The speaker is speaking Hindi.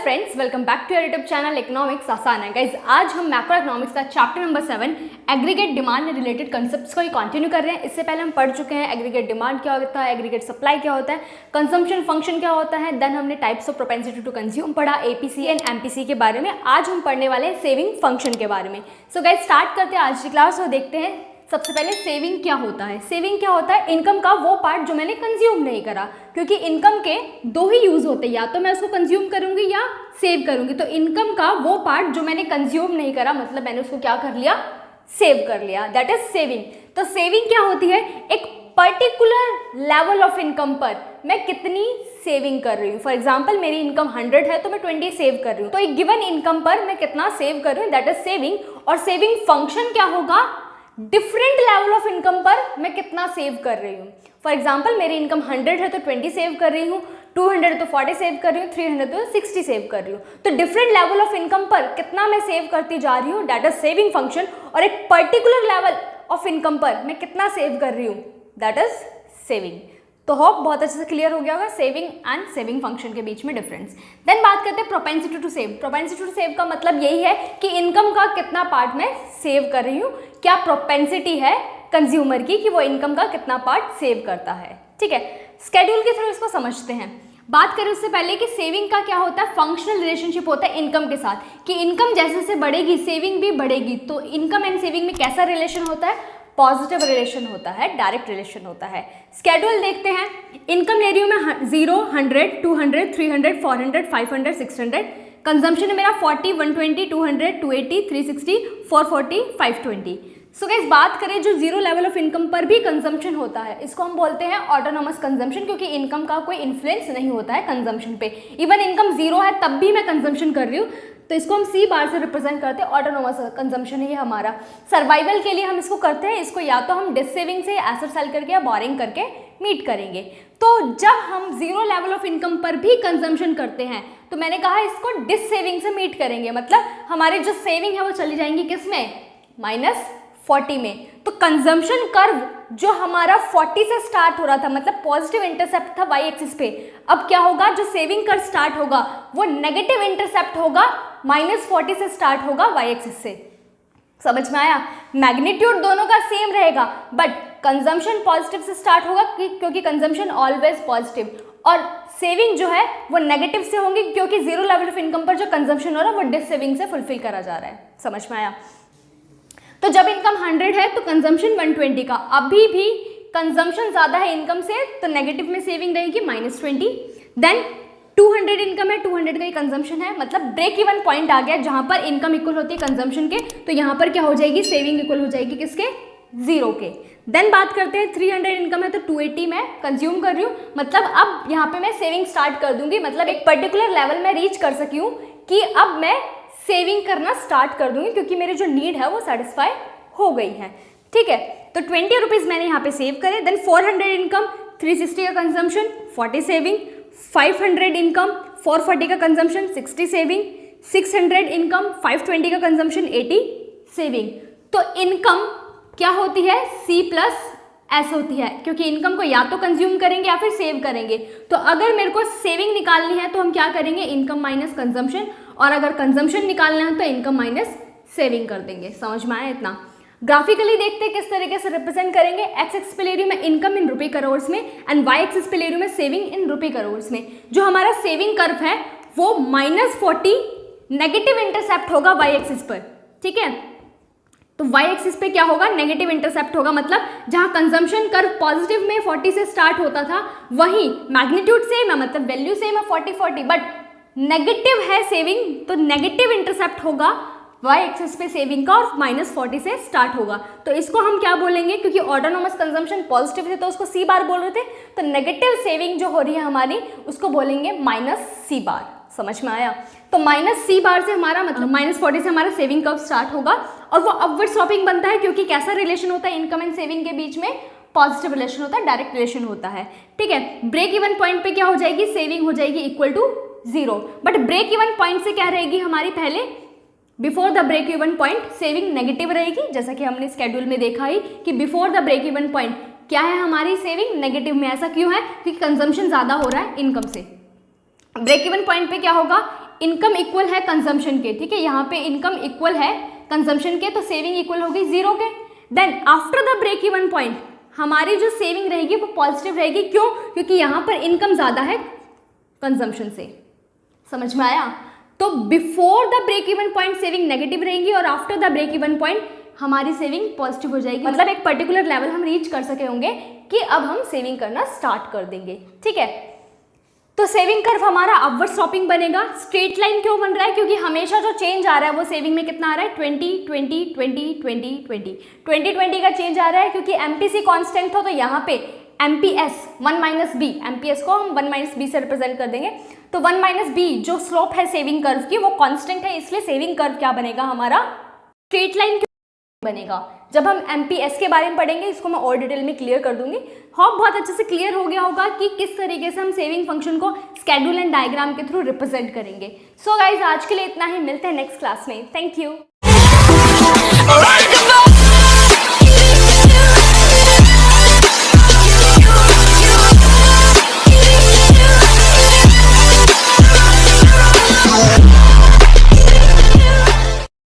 Friends, welcome back to your YouTube channel economics आसान है। गाइज, आज हम मैक्रो इकोनॉमिक्स का chapter number 7 aggregate demand related concepts को ही कंटिन्यू कर रहे हैं। इससे पहले हम पढ़ चुके हैं एग्रीगेट डिमांड क्या होता है, एग्रीगेट सप्लाई क्या होता है, कंजम्पशन फंक्शन क्या होता है, देन हमने types of propensity to consume पढ़ा, एपीसी एंड एमपीसी के बारे में। आज हम पढ़ने वाले हैं सेविंग फंक्शन के बारे में। सो गाइज, स्टार्ट करते हैं आज की क्लास और देखते हैं सबसे पहले सेविंग क्या होता है। सेविंग क्या होता है? इनकम का वो पार्ट जो मैंने कंज्यूम नहीं करा, क्योंकि इनकम के दो ही यूज होते हैं, या तो मैं उसको कंज्यूम करूंगी या सेव करूंगी। तो इनकम का वो पार्ट जो मैंने कंज्यूम नहीं करा, मतलब मैंने उसको क्या कर लिया, सेव कर लिया, दैट इज सेविंग। तो सेविंग क्या होती है? एक पर्टिकुलर लेवल ऑफ इनकम पर मैं कितनी सेविंग कर रही हूँ। फॉर एग्जाम्पल, मेरी इनकम 100 है तो मैं 20 सेव कर रही हूँ, तो एक गिवन इनकम पर मैं कितना सेव कर रही हूँ, दैट इज सेविंग। और सेविंग फंक्शन क्या होगा? डिफरेंट लेवल ऑफ इनकम पर मैं कितना सेव कर रही हूँ। फॉर एग्जाम्पल, मेरी इनकम 100 है तो 20 सेव कर रही हूँ, 200 है तो 40 सेव कर रही हूँ, 300 तो 60 सेव कर रही हूँ। तो डिफरेंट लेवल ऑफ इनकम पर कितना मैं सेव करती जा रही हूँ, दैट इज सेविंग फंक्शन। और एक पर्टिकुलर लेवल ऑफ इनकम पर मैं कितना सेव कर रही हूँ, दैट इज सेविंग। तो होप बहुत अच्छे से क्लियर हो गया होगा सेविंग एंड सेविंग फंक्शन के बीच में डिफरेंस। देन बात करते हैं propensity to save. Propensity to save का मतलब यही है कि इनकम का कितना पार्ट मैं सेव कर रही हूँ, क्या प्रोपेंसिटी है कंज्यूमर की कि वो इनकम का कितना पार्ट सेव करता है। ठीक है, स्केड्यूल के थ्रू इसको समझते हैं। बात करें उससे पहले कि सेविंग का क्या होता है, फंक्शनल रिलेशनशिप होता है इनकम के साथ, कि इनकम जैसे जैसे बढ़ेगी सेविंग भी बढ़ेगी। तो इनकम एंड सेविंग में कैसा रिलेशन होता है? पॉजिटिव रिलेशन होता है, डायरेक्ट रिलेशन होता है। स्केड्यूल देखते हैं। इनकम ले रही हूँ मैं 0, 100, 200, 300, 400, 500, 600। कंजम्पशन है मेरा 40, 120, 200, 280, 360, 440, 520। सो गाइस, बात करें जो जीरो लेवल ऑफ इनकम पर भी कंजम्पशन होता है, इसको हम बोलते हैं ऑटोनोमस कंजम्पशन, क्योंकि इनकम का कोई इन्फ्लुएंस नहीं होता है कंजम्पशन पे। इवन इनकम जीरो है तब भी मैं कंजम्पशन कर रही हूँ, तो इसको हम सी बार से रिप्रेजेंट करते हैं। ऑटोनोमस कंजम्पशन है ये हमारा। सर्वाइवल के लिए हम इसको करते हैं, इसको या तो हम डिस सेविंग से, एसेट सेल करके या बोरिंग करके मीट करेंगे। तो जब हम जीरो लेवल ऑफ इनकम पर भी कंजम्पशन करते हैं, तो मैंने कहा इसको डिस सेविंग से मीट करेंगे, मतलब हमारी जो सेविंग है वो चली जाएंगी किस में, -40 में। तो कंजम्पशन कर्व जो हमारा 40 से स्टार्ट हो रहा था, मतलब पॉजिटिव इंटरसेप्ट था वाई एक्सिस पे, अब क्या होगा, जो सेविंग कर्व स्टार्ट होगा वो नेगेटिव इंटरसेप्ट होगा, -40 से स्टार्ट होगा वाई एक्सिस से। समझ में आया? मैग्नीट्यूड दोनों का सेम रहेगा, बट कंजम्पशन पॉजिटिव से स्टार्ट होगा क्योंकि कंजम्पशन ऑलवेज पॉजिटिव, और सेविंग जो है वो नेगेटिव से होंगी क्योंकि जीरो लेवल ऑफ इनकम पर जो कंजम्पशन हो रहा है वो डिस सेविंग से फुलफिल करा जा रहा है। समझ में आया? तो जब इनकम 100 है तो कंजम्पशन 120 का, अभी भी कंजम्पशन ज्यादा है इनकम से, तो नेगेटिव में सेविंग रहेगी -20। देन 200 इनकम है, 200 का ही कंजम्पशन है, मतलब ब्रेक इवन पॉइंट आ गया जहां पर इनकम इक्वल होती है कंजम्पशन के, तो यहां पर क्या हो जाएगी, सेविंग इक्वल हो जाएगी किसके, 0 के। देन बात करते हैं 300 इनकम है तो 280 मैं कंज्यूम कर रही हूँ, मतलब अब यहाँ पे मैं सेविंग स्टार्ट कर दूंगी, मतलब एक पर्टिकुलर लेवल में रीच कर सकी हूँ कि अब मैं सेविंग करना स्टार्ट कर दूंगी क्योंकि मेरी जो नीड है वो सेटिस्फाई हो गई है। ठीक है, तो 20 रुपीज़ मैंने यहाँ पे सेव करे। देन 400 इनकम, 360 का कंजम्पशन, 40 सेविंग। 500 इनकम, 440 का कंजम्पशन, 60 सेविंग। 600 इनकम, 520 का कंजम्पशन, 80 सेविंग। तो इनकम क्या होती है, C+S होती है, क्योंकि इनकम को या तो कंज्यूम करेंगे या फिर सेव करेंगे। तो अगर मेरे को सेविंग निकालनी है तो हम क्या करेंगे, इनकम माइनस कंजम्पशन, और अगर कंजम्पशन निकालना है तो इनकम माइनस सेविंग कर देंगे। समझ में आया इतना? ग्राफिकली देखते हैं किस तरीके से रिप्रेजेंट करेंगे। एक्स एक्सिस पे ले रही हूँ मैं इनकम इन रुपए करोड़ में, एंड वाई एक्सिस पे ले रही हूँ मैं सेविंग इन रुपए करोड़ में। जो हमारा सेविंग कर्व है वो -40 नेगेटिव इंटरसेप्ट होगा वाई एक्सिस पर। ठीक है, तो वाई एक्सिस पे क्या होगा, नेगेटिव इंटरसेप्ट होगा, मतलब जहां कंजम्पशन कर्व पॉजिटिव में 40 से स्टार्ट होता था, वहीं मैग्नीट्यूड सेम है, मतलब वैल्यू सेम है 40, बट नेगेटिव है सेविंग, तो नेगेटिव इंटरसेप्ट होगा वाई एक्सिस पे सेविंग का, और -40 से स्टार्ट होगा। तो इसको हम क्या बोलेंगे, क्योंकि ऑटोनोमस कंजम्पशन पॉजिटिव थे तो उसको सी बार बोल रहे थे, तो नेगेटिव सेविंग जो हो रही है हमारी उसको बोलेंगे -C बार। समझ में आया? तो -C बार से हमारा मतलब -40 से हमारा सेविंग कर्व स्टार्ट होगा, और वो अपवर्ड स्लॉपिंग बनता है क्योंकि कैसा रिलेशन होता है इनकम एंड सेविंग के बीच में, पॉजिटिव रिलेशन होता है, डायरेक्ट रिलेशन होता है। ठीक है, ब्रेक इवन पॉइंट पे क्या हो जाएगी, सेविंग हो जाएगी equal to 0, but break even point से क्या रहेगी हमारी, पहले before the break even point saving negative रहेगी, जैसा कि हमने स्केड्यूल में देखा ही कि before the break even point क्या है हमारी, सेविंग नेगेटिव में। ऐसा क्यों है, क्योंकि कंजम्पशन ज्यादा हो रहा है इनकम से। ब्रेक इवन पॉइंट पे क्या होगा, इनकम इक्वल है कंजम्पशन के, ठीक है, यहाँ पे इनकम इक्वल है कंजम्पशन के, तो सेविंग इक्वल होगी 0 के। Then after the break even point हमारी जो सेविंग रहेगी वो पॉजिटिव रहेगी, क्यों? क्योंकि यहाँ पर इनकम ज़्यादा है कंजम्पशन से। समझ में आया? तो before the break even point saving negative रहेंगी और after the break even point हमारी सेविंग पॉजिटिव हो जाएगी। मतलब एक पर्टिकुलर लेवल हम रीच कर सके होंगे कि अब हम सेविंग करना स्टार्ट कर देंगे, ठीक है। तो सेविंग कर्व हमारा अपवर्ड स्लॉपिंग बनेगा। स्ट्रेट लाइन क्यों बन रहा है? क्योंकि हमेशा जो चेंज आ रहा है वो सेविंग में कितना आ रहा है? 20 20 20 20 20 20 20 का चेंज आ रहा है, क्योंकि एमपीसी कांस्टेंट था, तो यहाँ पे एमपीएस 1 माइनस बी, एमपीएस को हम 1 माइनस बी से रिप्रेजेंट कर देंगे। तो 1 माइनस बी जो स्लोप है सेविंग कर्व की वो कांस्टेंट है, इसलिए सेविंग कर्व क्या बनेगा हमारा? स्ट्रेट लाइन बनेगा। जब हम एमपीएस के बारे में पढ़ेंगे इसको मैं और डिटेल में क्लियर कर दूंगी। होप बहुत अच्छे से क्लियर हो गया होगा कि किस तरीके से हम सेविंग फंक्शन को स्केड्यूल एंड डायग्राम के थ्रू रिप्रेजेंट करेंगे। सो गाइज आज के लिए इतना ही, मिलते हैं नेक्स्ट क्लास में। Thank you.